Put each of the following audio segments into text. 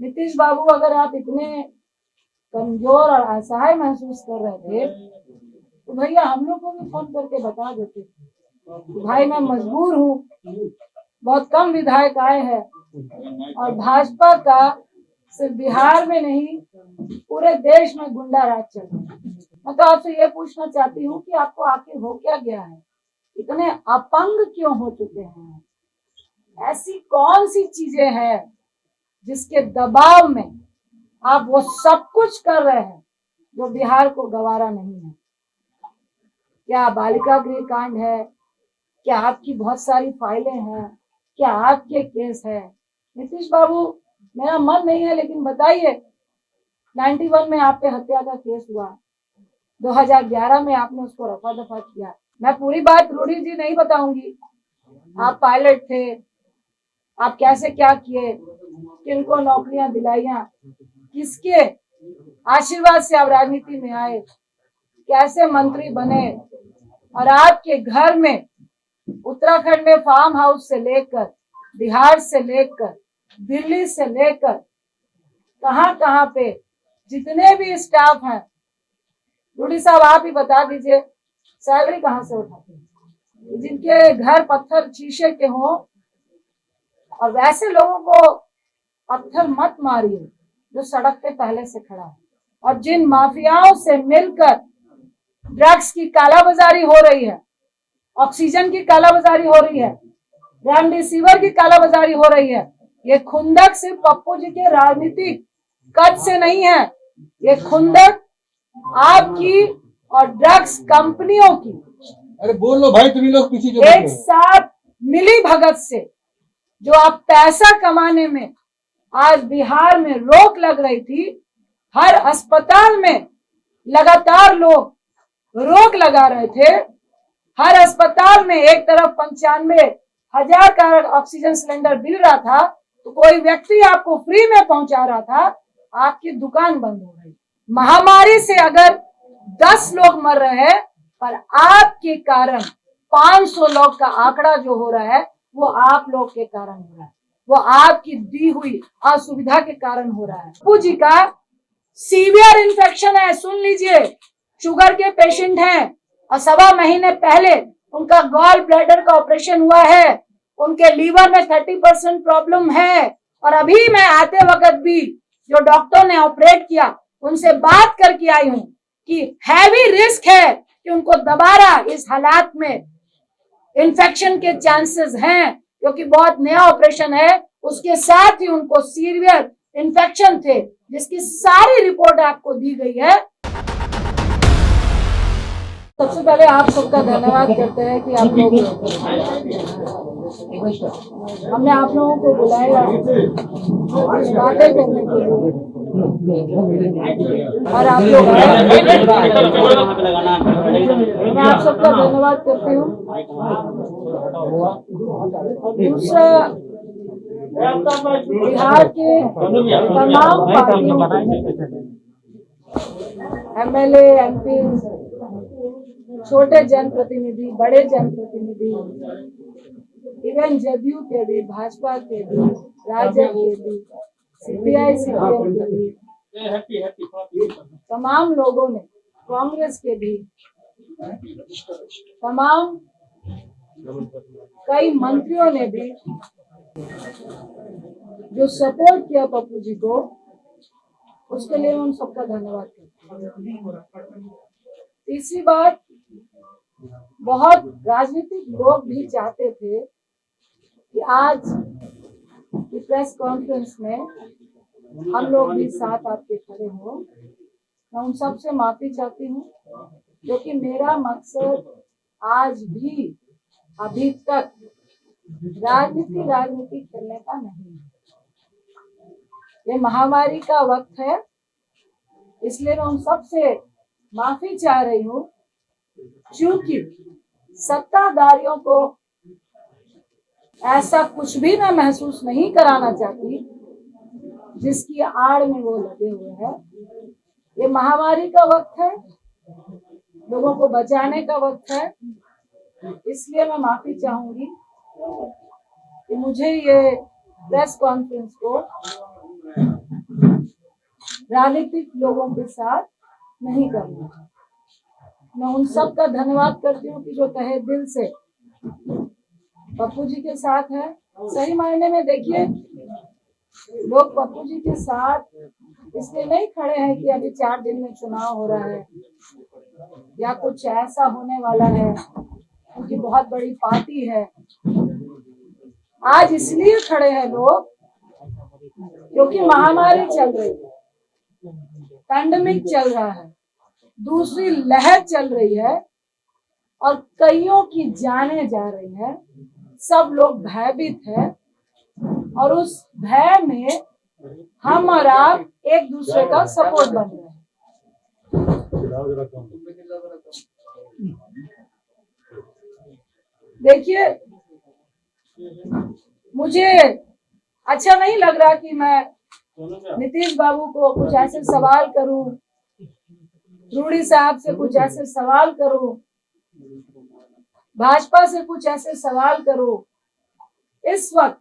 नीतीश बाबू, अगर आप इतने कमजोर और असहाय महसूस कर रहे थे तो भैया हम लोग को भी फोन करके बता देते कि भाई मैं मजबूर हूँ, बहुत कम विधायक आए हैं और भाजपा का सिर्फ बिहार में नहीं पूरे देश में गुंडा राज चल रहा है। मैं तो आपसे ये पूछना चाहती हूँ कि आपको आखिर हो क्या गया है, इतने अपंग क्यों हो चुके हैं? ऐसी कौन सी चीजें हैं जिसके दबाव में आप वो सब कुछ कर रहे हैं जो बिहार को गवारा नहीं है? क्या बालिका गृह कांड है? क्या आपकी बहुत सारी फाइलें हैं? क्या आपके केस है? नीतीश बाबू, मेरा मन नहीं है लेकिन बताइए, 91 में आप पे हत्या का केस हुआ, 2011 में आपने उसको रफा दफा किया। मैं पूरी बात रूढ़ी जी नहीं बताऊंगी, आप पायलट थे, आप कैसे क्या किए, किनको नौकरियां दिलाइया, किसके आशीर्वाद से आप राजनीति में आए, कैसे मंत्री बने, और आपके घर में उत्तराखंड में फार्म हाउस से लेकर बिहार से लेकर दिल्ली से लेकर कहां कहां पे जितने भी स्टाफ हैं, रूडी साहब आप ही बता दीजिए, सैलरी कहां से उठाते हैं? जिनके घर पत्थर शीशे के हों, और वैसे लोगों को पत्थर मत मारिए जो सड़क पे पहले से खड़ा है। और जिन माफियाओं से मिलकर ड्रग्स की कालाबाजारी हो रही है, ऑक्सीजन की कालाबाजारी हो रही है, रेमडेसिविर की कालाबाजारी हो रही है, ये खुंदक सिर्फ पप्पू जी के राजनीतिक कद से नहीं है, ये खुंदक आपकी और ड्रग्स कंपनियों की, अरे बोल लो भाई, तुम लोग पीछे जो एक साथ मिली भगत से जो आप पैसा कमाने में आज बिहार में रोक लग रही थी। हर अस्पताल में लगातार लोग रोक लगा रहे थे, हर अस्पताल में एक तरफ 95,000 का ऑक्सीजन सिलेंडर मिल रहा था तो कोई व्यक्ति आपको फ्री में पहुंचा रहा था, आपकी दुकान बंद हो गई। महामारी से अगर 10 लोग मर रहे हैं, पर आपके कारण 500 लोग का आंकड़ा जो हो रहा है वो आप लोग के कारण हो रहा है, वो आपकी दी हुई असुविधा के कारण हो रहा है। पप्पू जी का सीवियर इन्फेक्शन है, सुन लीजिए, शुगर के पेशेंट हैं और 1.25 महीने पहले उनका गॉल ब्लैडर का ऑपरेशन हुआ है, उनके लीवर में 30% प्रॉब्लम है, और अभी मैं आते वक्त भी जो डॉक्टर ने ऑपरेट किया उनसे बात करके आई हूं कि हैवी रिस्क है कि उनको दोबारा इस हालात में इन्फेक्शन के चांसेस हैं, क्योंकि बहुत नया ऑपरेशन है, उसके साथ ही उनको सीवियर इन्फेक्शन थे जिसकी सारी रिपोर्ट आपको दी गई है। सबसे पहले आप सबका धन्यवाद करते हैं कि आप लोग, हमने आप लोगों को बुलाया बातें करने के लिए और आप लोग मैं आप सबका धन्यवाद करती हूँ। दूसरा, बिहार के तमाम पार्टियों, MLA, MP, छोटे जनप्रतिनिधि, बड़े जनप्रतिनिधि, इवन जदयू के भी, भाजपा के भी, राजद के भी, CPI CPM के भी, तमाम लोगों ने, कांग्रेस के भी, तमाम कई मंत्रियों ने भी जो सपोर्ट किया पप्पू जी को, उसके लिए हम सबका धन्यवाद करते हैं। तीसरी बात, बहुत राजनीतिक लोग भी चाहते थे कि आज की प्रेस कॉन्फ्रेंस में हम लोग भी साथ आपके खड़े हो। मैं उन सब से माफी चाहती हूँ, क्योंकि मेरा मकसद आज भी अभी तक राजनीति खेलने का नहीं है। ये महामारी का वक्त है, इसलिए मैं उन सब से माफी चाह रही हूँ, क्योंकि सत्ताधारियों को ऐसा कुछ भी मैं महसूस नहीं कराना चाहती जिसकी आड़ में वो लगे हुए हैं। ये महामारी का वक्त है, लोगों को बचाने का वक्त है, इसलिए मैं माफी चाहूंगी कि मुझे ये प्रेस कॉन्फ्रेंस को राजनीतिक लोगों के साथ नहीं करना है। मैं उन सब का धन्यवाद करती हूँ कि जो तहे दिल से पप्पू जी के साथ है। सही मायने में देखिए, लोग पप्पू जी के साथ इसलिए नहीं खड़े हैं कि अभी 4 दिन में चुनाव हो रहा है या कुछ ऐसा होने वाला है, उनकी बहुत बड़ी पार्टी है। आज इसलिए खड़े हैं लोग क्योंकि महामारी चल रही है, पैंडेमिक चल रहा है, दूसरी लहर चल रही है और कईयों की जानें जा रही हैं। सब लोग भयभीत हैं और उस भय में हम और आप एक दूसरे का सपोर्ट बन रहे हैं। देखिए, मुझे अच्छा नहीं लग रहा कि मैं नीतीश बाबू को कुछ ऐसे सवाल करूं, रूडी साहब से कुछ ऐसे सवाल करूं, भाजपा से कुछ ऐसे सवाल करूं इस वक्त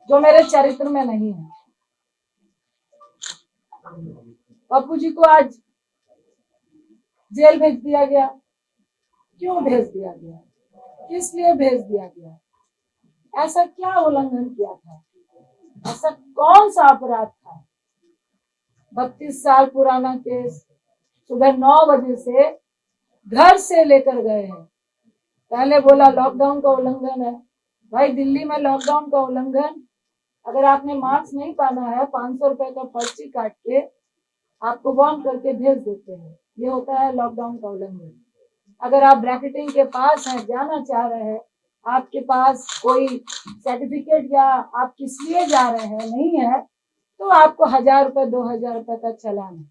जो मेरे चरित्र में नहीं है। पप्पू जी को आज जेल भेज दिया गया। क्यों भेज दिया गया? किस लिए भेज दिया गया? ऐसा क्या उल्लंघन किया था? ऐसा कौन सा अपराध था? 32 साल पुराना केस, सुबह 9 बजे से घर से लेकर गए हैं। पहले बोला लॉकडाउन का उल्लंघन है। भाई, दिल्ली में लॉकडाउन का उल्लंघन, अगर आपने मास्क नहीं पहना है 500 रुपए का पर्ची काट के आपको बॉन्ड करके भेज देते हैं, ये होता है लॉकडाउन का उल्लंघन। अगर आप ब्रैकेटिंग के पास हैं, जाना चाह रहे हैं, आपके पास कोई सर्टिफिकेट या आप किस लिए जा रहे हैं नहीं है, तो आपको 1000 रुपए 2000 रुपए का चालान है।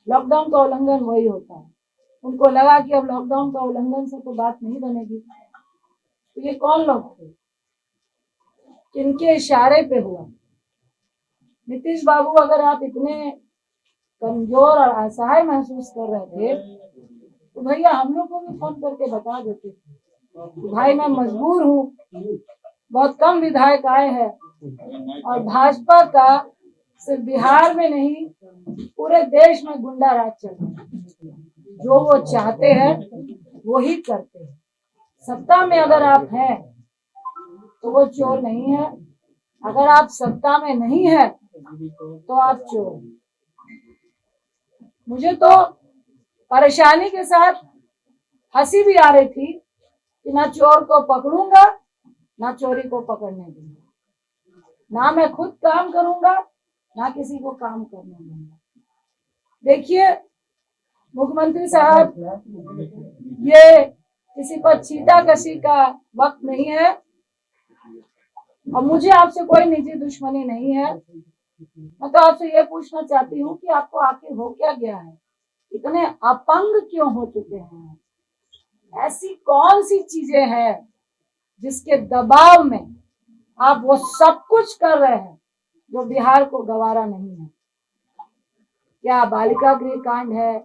लॉकडाउन का उल्लंघन वही होता है। उनको लगा कि अब लॉकडाउन का उल्लंघन से तो बात नहीं बनेगी। तो ये कौन लोग थे, किनके इशारे पे हुआ? नीतीश बाबू, अगर आप इतने कमजोर और असहाय महसूस कर रहे थे तो भैया हम लोग को भी फोन करके बता देते कि भाई मैं मजबूर हूँ, बहुत कम विधायक आए हैं और भाजपा का सिर्फ बिहार में नहीं पूरे देश में गुंडा राज चल रहा है। जो वो चाहते हैं वो ही करते हैं। सत्ता में अगर आप हैं तो वो चोर नहीं है, अगर आप सत्ता में नहीं है तो आप चोर। मुझे तो परेशानी के साथ हंसी भी आ रही थी कि ना चोर को पकड़ूंगा ना चोरी को पकड़ने दूंगा, ना मैं खुद काम करूंगा ना किसी को काम करने दूंगा। देखिए मुख्यमंत्री साहब, ये किसी पर छींटाकशी का वक्त नहीं है और मुझे आपसे कोई निजी दुश्मनी नहीं है। मैं तो आपसे ये पूछना चाहती हूँ कि आपको आखिर हो क्या गया है? इतने अपंग क्यों हो चुके हैं? ऐसी कौन सी चीजें हैं जिसके दबाव में आप वो सब कुछ कर रहे हैं जो बिहार को गवारा नहीं है? क्या बालिका गृह कांड है?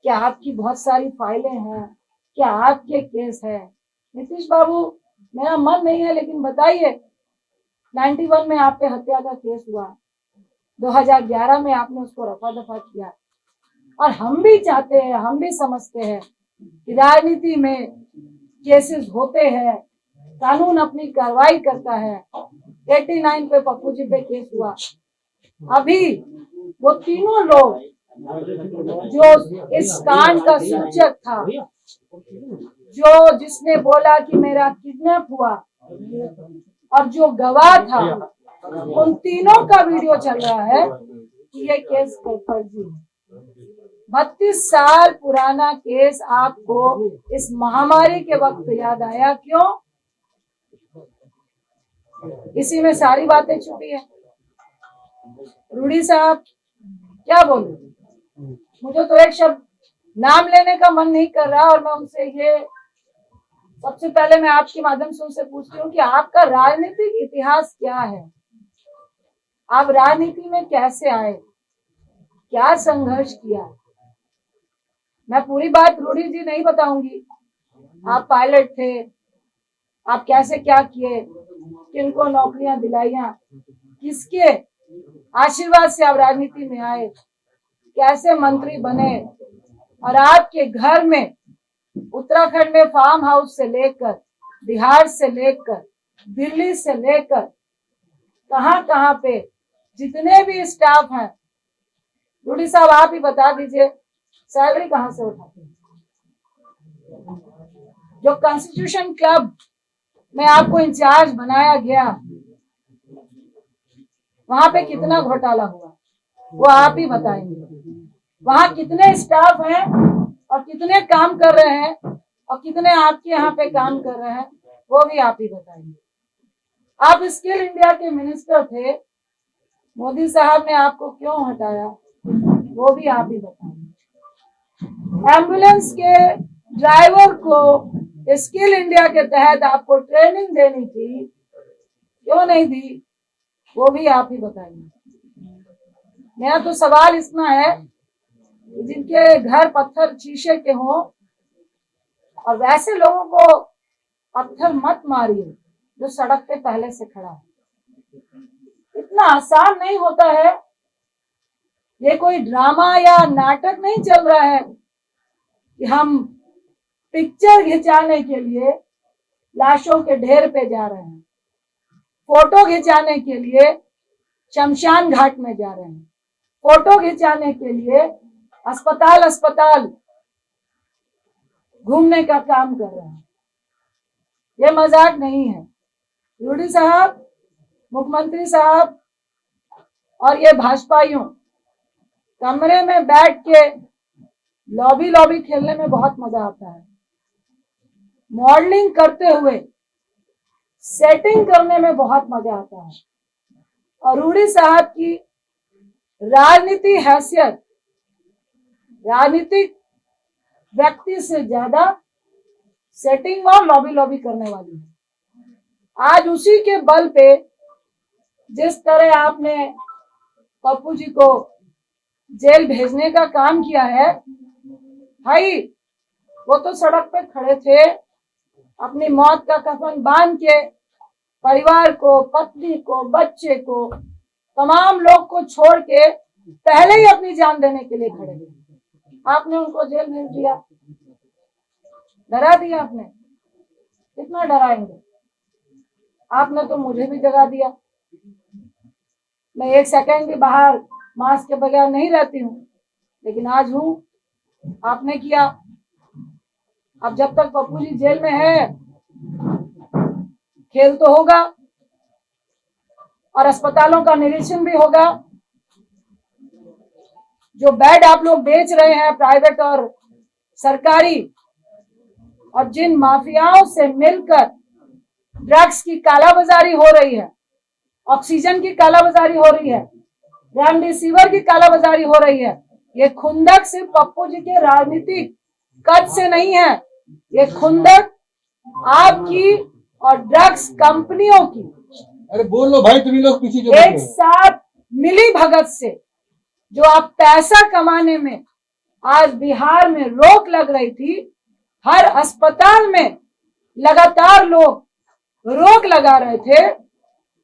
क्या आपकी बहुत सारी फाइलें हैं? क्या आपके केस है? नीतीश बाबू, मेरा मन नहीं है लेकिन बताइए, 91 में आप पे हत्या का केस हुआ, 2011 में आपने उसको रफा दफा किया और हम भी चाहते हैं, हम भी समझते हैं कि राजनीति में केसेस होते हैं, कानून अपनी कार्रवाई करता है। 89 पे पप्पू जी पे केस हुआ। अभी वो तीनों लोग जो इस कांड का सूचक था, जो जिसने बोला कि मेरा किडनैप हुआ और जो गवाह था, उन तीनों का वीडियो चल रहा है कि ये केस फर्जी है। 32 साल पुराना केस आपको इस महामारी के वक्त याद आया, क्यों? इसी में सारी बातें छुपी है। रूडी साहब, क्या बोलूं? मुझे तो एक शब्द नाम लेने का मन नहीं कर रहा और मैं उनसे ये सबसे पहले मैं आपके माध्यम से उनसे पूछती हूँ कि आपका राजनीतिक इतिहास क्या है? आप राजनीति में कैसे आए? क्या संघर्ष किया? मैं पूरी बात रूडी जी नहीं बताऊंगी। आप पायलट थे, आप कैसे क्या किए, किनको नौकरियां दिलाइया, किसके आशीर्वाद से आप राजनीति में आए, कैसे मंत्री बने, और आपके घर में उत्तराखंड में फार्म हाउस से लेकर, बिहार से लेकर, दिल्ली से लेकर, कहां कहां पे जितने भी स्टाफ हैं, रूडी साहब आप ही बता दीजिए सैलरी कहां से उठाते हैं? जो कॉन्स्टिट्यूशन क्लब में आपको इंचार्ज बनाया गया, वहां पे कितना घोटाला हुआ वो आप ही बताएंगे। वहां कितने स्टाफ हैं और कितने काम कर रहे हैं और कितने आपके यहाँ पे काम कर रहे हैं वो भी आप ही बताएंगे। आप स्किल इंडिया के मिनिस्टर थे, मोदी साहब ने आपको क्यों हटाया वो भी आप ही बताएंगे। एम्बुलेंस के ड्राइवर को स्किल इंडिया के तहत आपको ट्रेनिंग देनी थी, क्यों नहीं दी वो भी आप ही बताएंगे। मेरा तो सवाल इतना है कि जिनके घर पत्थर शीशे के हों, और वैसे लोगों को पत्थर मत मारिए जो सड़क पे पहले से खड़ा है। इतना आसान नहीं होता है, ये कोई ड्रामा या नाटक नहीं चल रहा है कि हम पिक्चर खिंचाने के लिए लाशों के ढेर पे जा रहे हैं, फोटो खिंचाने के लिए शमशान घाट में जा रहे हैं, फोटो खिंचाने के लिए अस्पताल अस्पताल घूमने का काम कर रहे हैं। ये मजाक नहीं है। रूडी साहब, मुख्यमंत्री साहब और ये भाजपाइयों कमरे में बैठ के लॉबी लॉबी खेलने में बहुत मजा आता है, मॉडलिंग करते हुए सेटिंग करने में बहुत मजा आता है। और रूडी साहब की राजनीति हैसियत राजनीतिक व्यक्ति से ज्यादा सेटिंग और लॉबी लॉबी करने वाली है। आज उसी के बल पे जिस तरह आपने पप्पू जी को जेल भेजने का काम किया है, भाई वो तो सड़क पे खड़े थे, अपनी मौत का कफन बांध के परिवार को, पत्नी को, बच्चे को, तमाम लोग को छोड़ के पहले ही अपनी जान देने के लिए खड़े थे। आपने उनको जेल भेज दिया, डरा दिया आपने। कितना डराएंगे? आपने तो मुझे भी जगा दिया। मैं एक सेकंड भी बाहर मास्क के बगैर नहीं रहती हूँ, लेकिन आज हूँ। आपने किया। अब जब तक पप्पू जी जेल में है, खेल तो होगा और अस्पतालों का निरीक्षण भी होगा। जो बेड आप लोग बेच रहे हैं प्राइवेट और सरकारी, और जिन माफियाओं से मिलकर ड्रग्स की कालाबाजारी हो रही है, ऑक्सीजन की कालाबाजारी हो रही है, रेमडेसिविर की कालाबाजारी हो रही है, ये खुंदक सिर्फ पप्पू जी के राजनीतिक कद से नहीं है, ये खुंदक आपकी और ड्रग्स कंपनियों की अरे बोल लो भाई, तुम लोग पीछे जो एक साथ मिली भगत से जो आप पैसा कमाने में आज बिहार में रोक लग रही थी। हर अस्पताल में लगातार लोग रोक लगा रहे थे।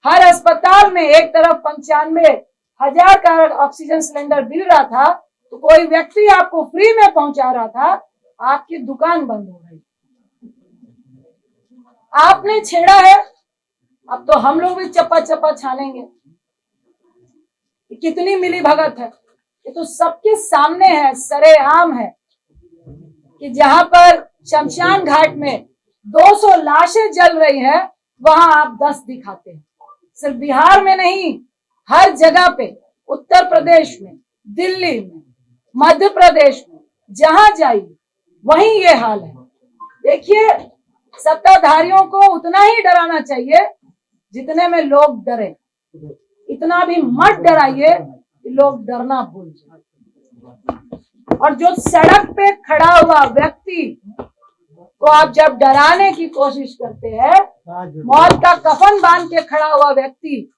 हर अस्पताल में एक तरफ 95,000 का ऑक्सीजन सिलेंडर मिल रहा था, तो कोई व्यक्ति आपको फ्री में पहुंचा रहा था, आपकी दुकान बंद हो गई। आपने छेड़ा है, अब तो हम लोग भी चप्पा चप्पा छानेंगे। कितनी मिली भगत है, ये तो सबके सामने है, सरेआम है कि जहां पर शमशान घाट में 200 लाशें जल रही हैं, वहां आप 10 दिखाते हैं। सिर्फ बिहार में नहीं, हर जगह पे, उत्तर प्रदेश में, दिल्ली में, मध्य प्रदेश में, जहां जाइए वहीं ये हाल है। देखिए, सत्ताधारियों को उतना ही डराना चाहिए जितने में लोग डरे। इतना भी मत डराइए कि लोग डरना भूल जाए। और जो सड़क पे खड़ा हुआ व्यक्ति को आप जब डराने की कोशिश करते हैं, मौत का कफन बांध के खड़ा हुआ व्यक्ति,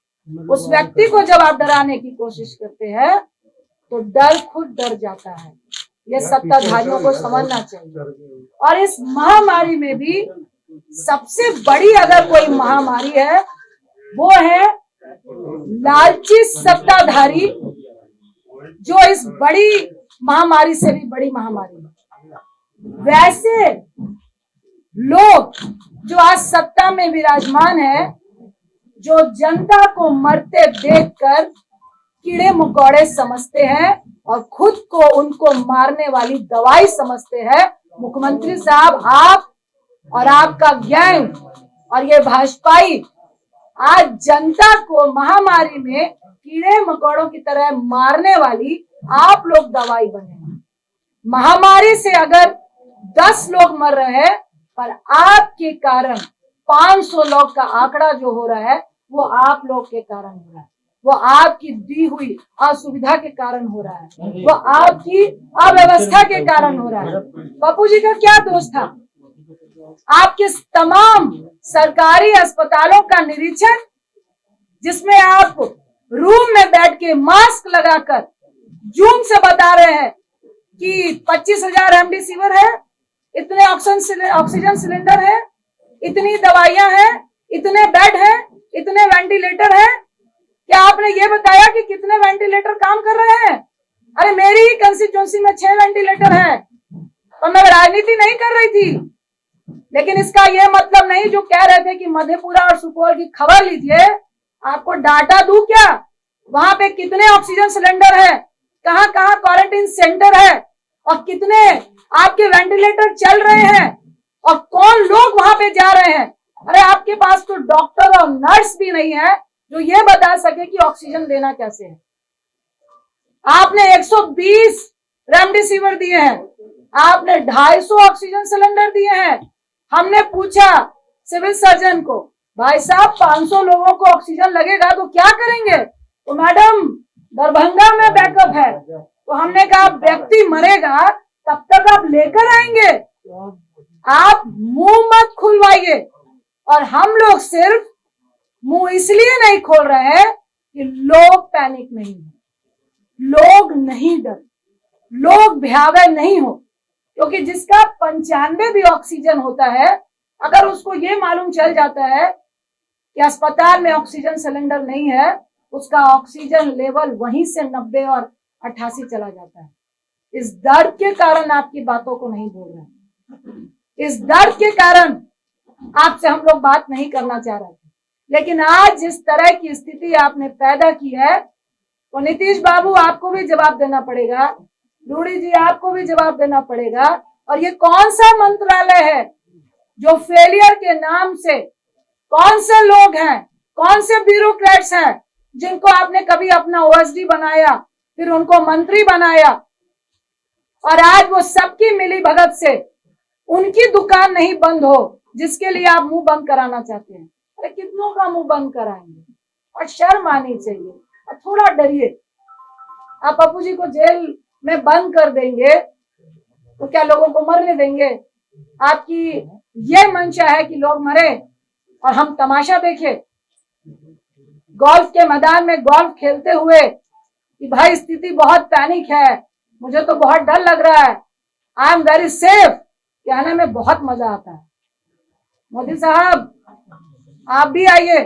उस व्यक्ति को जब आप डराने की कोशिश करते हैं तो डर खुद डर जाता है। ये सत्ताधारियों को समझना चाहिए। और इस महामारी में भी सबसे बड़ी अगर कोई महामारी है, वो है लालची सत्ताधारी जो इस बड़ी महामारी से भी बड़ी महामारी है, वैसे लोग जो आज सत्ता में विराजमान है, जो जनता को मरते देखकर कीड़े मकोड़े समझते हैं और खुद को उनको मारने वाली दवाई समझते हैं। मुख्यमंत्री साहब, आप और आपका गैंग और ये भाजपाई आज जनता को महामारी में कीड़े मकोड़ों की तरह मारने वाली आप लोग दवाई बने। महामारी से अगर 10 लोग मर रहे हैं, पर आपके कारण 500 लोग का आंकड़ा जो हो रहा है वो आप लोग के कारण हो रहा है, वो आपकी दी हुई असुविधा के कारण हो रहा है, वो आपकी अव्यवस्था के कारण हो रहा है। बापू जी का क्या दोष था? आपके तमाम सरकारी अस्पतालों का निरीक्षण, जिसमें आप रूम में बैठ के मास्क लगाकर जूम से बता रहे हैं कि 25,000 रेमडेसिविर है, इतने ऑक्सीजन सिलेंडर है, इतनी दवाइयां हैं, इतने बेड हैं, इतने वेंटिलेटर हैं। क्या आपने ये बताया कि कितने वेंटिलेटर काम कर रहे हैं? अरे मेरी ही कंस्टिट्यूंसी में 6 वेंटिलेटर है और मैं राजनीति नहीं कर रही थी। लेकिन इसका यह मतलब नहीं जो कह रहे थे कि मधेपुरा और सुपौल की खबर लीजिए, आपको डाटा दूं क्या? वहां पे कितने ऑक्सीजन सिलेंडर है, कहां कहां क्वारंटाइन सेंटर है और कितने आपके वेंटिलेटर चल रहे हैं और कौन लोग वहां पे जा रहे हैं। अरे आपके पास तो डॉक्टर और नर्स भी नहीं है जो ये बता सके कि ऑक्सीजन देना कैसे है। आपने 120 रेमडेसिविर दिए हैं, आपने 250 ऑक्सीजन सिलेंडर दिए हैं। हमने पूछा सिविल सर्जन को, भाई साहब 500 लोगों को ऑक्सीजन लगेगा तो क्या करेंगे? तो मैडम दरभंगा में बैकअप है। तो हमने कहा व्यक्ति मरेगा तब तक आप लेकर आएंगे, आप मुंह मत खुलवाइए। और हम लोग सिर्फ मुंह इसलिए नहीं खोल रहे हैं कि लोग पैनिक नहीं हो, लोग नहीं डर, लोग भयावह नहीं हो। क्योंकि जिसका 95 भी ऑक्सीजन होता है, अगर उसको ये मालूम चल जाता है कि अस्पताल में ऑक्सीजन सिलेंडर नहीं है, उसका ऑक्सीजन लेवल वहीं से 90 और 88 चला जाता है। इस दर्द के कारण आपकी बातों को नहीं बोल रहे, इस दर्द के कारण आपसे हम लोग बात नहीं करना चाह रहे थे। लेकिन आज जिस तरह की स्थिति आपने पैदा की है, तो नीतीश बाबू आपको भी जवाब देना पड़ेगा, रूडी जी आपको भी जवाब देना पड़ेगा। और ये कौन सा मंत्रालय है जो फेलियर के नाम से, कौन से लोग हैं, कौन से ब्यूरोक्रेट्स हैं जिनको आपने कभी अपना ओएसडी बनाया, फिर उनको मंत्री बनाया, और आज वो सबकी मिली भगत से उनकी दुकान नहीं बंद हो जिसके लिए आप मुंह बंद कराना चाहते हैं। अरे कितनों का मुंह बंद कराएंगे? और शर्म आनी चाहिए और थोड़ा डरिए। आप पप्पू जी को जेल में बंद कर देंगे तो क्या लोगों को मरने देंगे? आपकी ये मंशा है कि लोग मरे और हम तमाशा देखें? गोल्फ के मैदान में गोल्फ खेलते हुए कि भाई स्थिति बहुत पैनिक है, मुझे तो बहुत डर लग रहा है, आई एम वेरी सेफ कहने में बहुत मजा आता है। मोदी साहब आप भी आइए,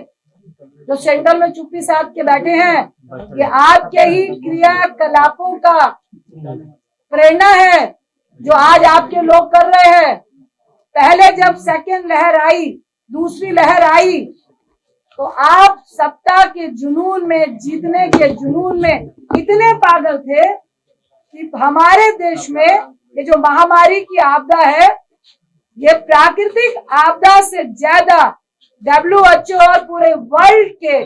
जो सेंटर में चुप्पी साध के बैठे हैं, ये आपके ही क्रियाकलापों का प्रेरणा है जो आज आपके लोग कर रहे हैं। पहले जब सेकेंड लहर आई, दूसरी लहर आई, तो आप सत्ता के जुनून में, जीतने के जुनून में इतने पागल थे कि हमारे देश में ये जो महामारी की आपदा है, ये प्राकृतिक आपदा से ज्यादा WHO और पूरे वर्ल्ड के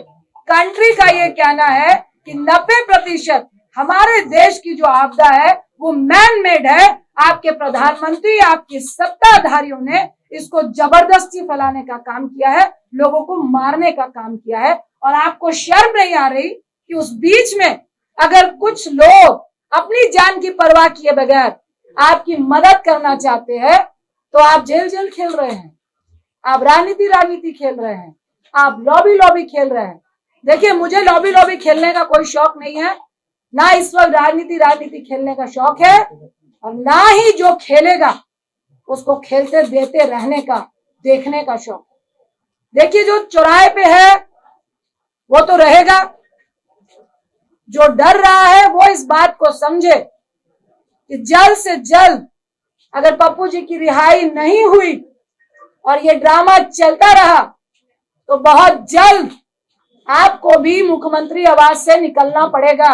कंट्री का ये कहना है कि 90% हमारे देश की जो आपदा है वो मैन मेड है। आपके प्रधानमंत्री, आपके सत्ताधारियों ने इसको जबरदस्ती फैलाने का काम किया है, लोगों को मारने का काम किया है। और आपको शर्म नहीं आ रही कि उस बीच में अगर कुछ लोग अपनी जान की परवाह किए बगैर आपकी मदद करना चाहते हैं तो आप जेल खेल रहे हैं, आप राजनीति खेल रहे हैं, आप लॉबी खेल रहे हैं। देखिए, मुझे लॉबी खेलने का कोई शौक नहीं है, ना इस वक्त राजनीति खेलने का शौक है, और ना ही जो खेलेगा उसको खेलते देते रहने का, देखने का शौक। देखिए, जो चौराहे पे है वो तो रहेगा। जो डर रहा है वो इस बात को समझे कि जल्द से जल्द अगर पप्पू जी की रिहाई नहीं हुई और ये ड्रामा चलता रहा तो बहुत जल्द आपको भी मुख्यमंत्री आवास से निकलना पड़ेगा,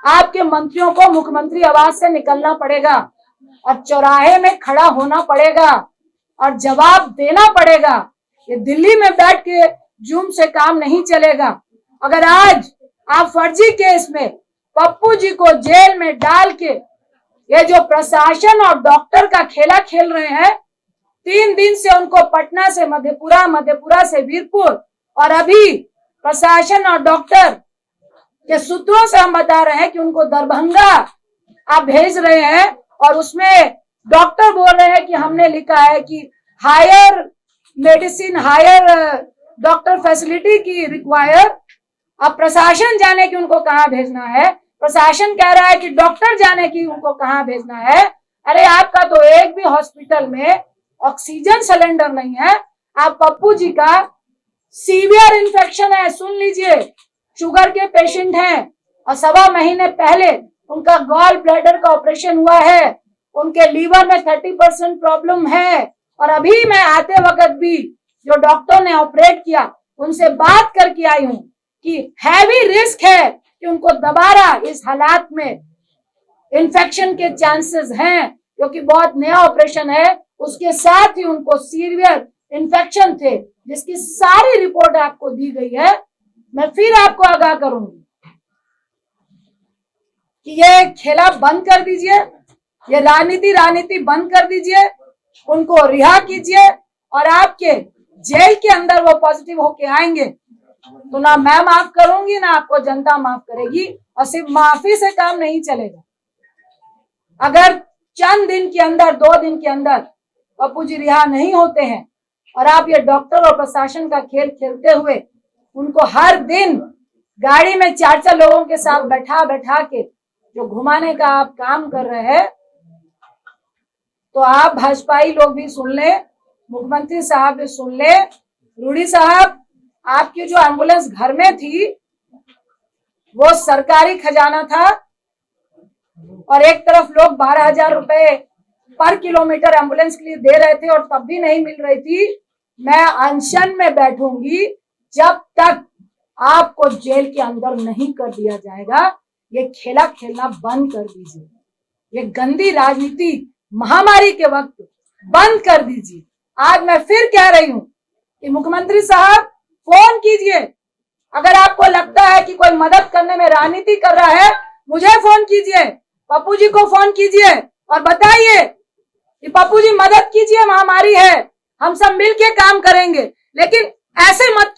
आपके मंत्रियों को मुख्यमंत्री आवास से निकलना पड़ेगा और चौराहे में खड़ा होना पड़ेगा और जवाब देना पड़ेगा। ये दिल्ली में बैठ के जूम से काम नहीं चलेगा। अगर आज आप फर्जी केस में पप्पू जी को जेल में डाल के ये जो प्रशासन और डॉक्टर का खेला खेल रहे हैं, 3 दिन से उनको पटना से मधेपुरा, मधेपुरा से वीरपुर और अभी प्रशासन और डॉक्टर के सूत्रों से हम बता रहे हैं कि उनको दरभंगा आप भेज रहे हैं और उसमें डॉक्टर बोल रहे हैं कि हमने लिखा है कि higher medicine, higher doctor facility की रिक्वायर। अब प्रशासन जाने की उनको कहाँ भेजना है, प्रशासन कह रहा है कि डॉक्टर जाने की उनको कहाँ भेजना है। अरे आपका तो एक भी हॉस्पिटल में ऑक्सीजन सिलेंडर नहीं है। आप पप्पू जी का सीवियर इन्फेक्शन है, सुन लीजिए, शुगर के पेशेंट हैं और 1.25 महीने पहले उनका गॉल ब्लैडर का ऑपरेशन हुआ है, उनके लीवर में 30% प्रॉब्लम है और अभी मैं आते वक्त भी जो डॉक्टर ने ऑपरेट किया उनसे बात करके आई हूं कि हैवी रिस्क है कि उनको दोबारा इस हालात में इन्फेक्शन के चांसेस हैं, क्योंकि बहुत नया ऑपरेशन है। उसके साथ ही उनको सीवियर इन्फेक्शन थे, जिसकी सारी रिपोर्ट आपको दी गई है। मैं फिर आपको आगाह करूंगी कि ये खेला बंद कर दीजिए, ये राजनीति बंद कर दीजिए, उनको रिहा कीजिए और आपके जेल के अंदर वो पॉजिटिव होके आएंगे तो ना मैं माफ करूंगी ना आपको जनता माफ करेगी। और सिर्फ माफी से काम नहीं चलेगा। अगर चंद दिन के अंदर, 2 दिन के अंदर पप्पू जी रिहा नहीं होते हैं और आप ये डॉक्टर और प्रशासन का खेल खेलते हुए उनको हर दिन गाड़ी में 4-4 लोगों के साथ बैठा बैठा के जो घुमाने का आप काम कर रहे हैं, तो आप भाजपाई लोग भी सुन ले, मुख्यमंत्री साहब भी सुन ले। रूडी साहब, आपकी जो एम्बुलेंस घर में थी वो सरकारी खजाना था और एक तरफ लोग 12,000 रुपए पर किलोमीटर एम्बुलेंस के लिए दे रहे थे और तब भी नहीं मिल रही थी। मैं अनशन में बैठूंगी जब तक आपको जेल के अंदर नहीं कर दिया जाएगा। ये खेला खेलना बंद कर दीजिए, ये गंदी राजनीति महामारी के वक्त बंद कर दीजिए। आज मैं फिर कह रही हूं कि मुख्यमंत्री साहब फोन कीजिए। अगर आपको लगता है कि कोई मदद करने में राजनीति कर रहा है, मुझे फोन कीजिए, पप्पू जी को फोन कीजिए और बताइए कि पप्पू जी मदद कीजिए, महामारी है, हम सब मिलके काम करेंगे। लेकिन ऐसे मत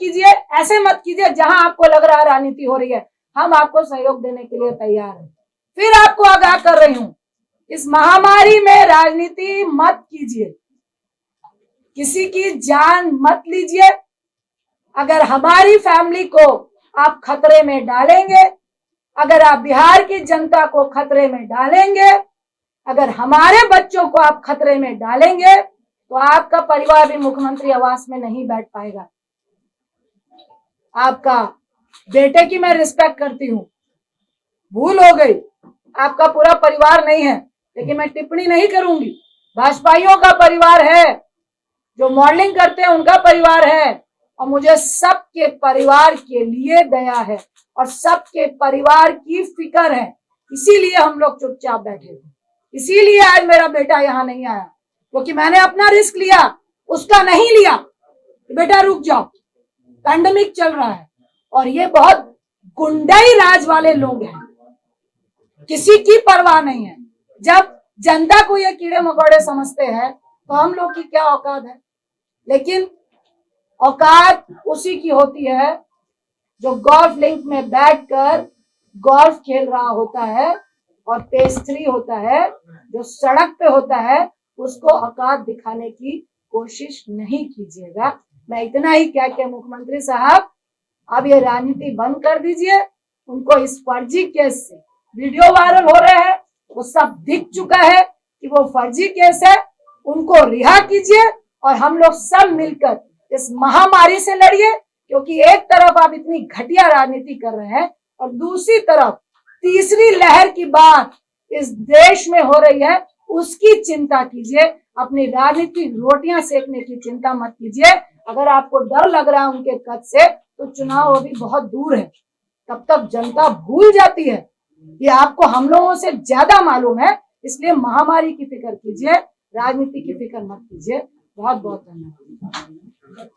कीजिए जहां आपको लग रहा है राजनीति हो रही है। हम आपको सहयोग देने के लिए तैयार हैं। फिर आपको आगाह कर रही हूं, इस महामारी में राजनीति मत कीजिए, किसी की जान मत लीजिए। अगर हमारी फैमिली को आप खतरे में डालेंगे, अगर आप बिहार की जनता को खतरे में डालेंगे, अगर हमारे बच्चों को आप खतरे में डालेंगे, तो आपका परिवार भी मुख्यमंत्री आवास में नहीं बैठ पाएगा। आपका बेटे की मैं रिस्पेक्ट करती हूँ, भूल हो गई, आपका पूरा परिवार नहीं है, लेकिन मैं टिप्पणी नहीं करूंगी। भाजपाइयों का परिवार है, जो मॉडलिंग करते हैं उनका परिवार है और मुझे सबके परिवार के लिए दया है और सबके परिवार की फिक्र है। इसीलिए हम लोग चुपचाप बैठे थे, इसीलिए आज मेरा बेटा यहाँ नहीं आया, क्योंकि मैंने अपना रिस्क लिया, उसका नहीं लिया। बेटा रुक जाओ, पैंडेमिक चल रहा है और ये बहुत गुंडाई राज वाले लोग हैं, किसी की परवाह नहीं है। जब जनता को ये कीड़े मकोड़े समझते हैं तो हम लोग की क्या औकात है। लेकिन औकात उसी की होती है जो गोल्फ लिंक में बैठकर गोल्फ खेल रहा होता है और पेस 3 होता है, जो सड़क पे होता है, उसको औकात दिखाने की कोशिश नहीं कीजिएगा। मैं इतना ही कह के मुख्यमंत्री साहब अब ये राजनीति बंद कर दीजिए। उनको इस फर्जी केस से वीडियो वायरल हो रहे हैं, वो सब दिख चुका है कि वो फर्जी केस है, उनको रिहा कीजिए और हम लोग सब मिलकर इस महामारी से लड़िए। क्योंकि एक तरफ आप इतनी घटिया राजनीति कर रहे हैं और दूसरी तरफ तीसरी लहर की बात इस देश में हो रही है, उसकी चिंता कीजिए। अपनी राजनीतिक रोटियां सेकने की चिंता मत कीजिए। अगर आपको डर लग रहा है उनके कद से, तो चुनाव अभी बहुत दूर है। तब तक जनता भूल जाती है कि आपको हम लोगों से ज्यादा मालूम है। इसलिए महामारी की फिक्र कीजिए, राजनीति की फिक्र मत कीजिए। बहुत बहुत धन्यवाद।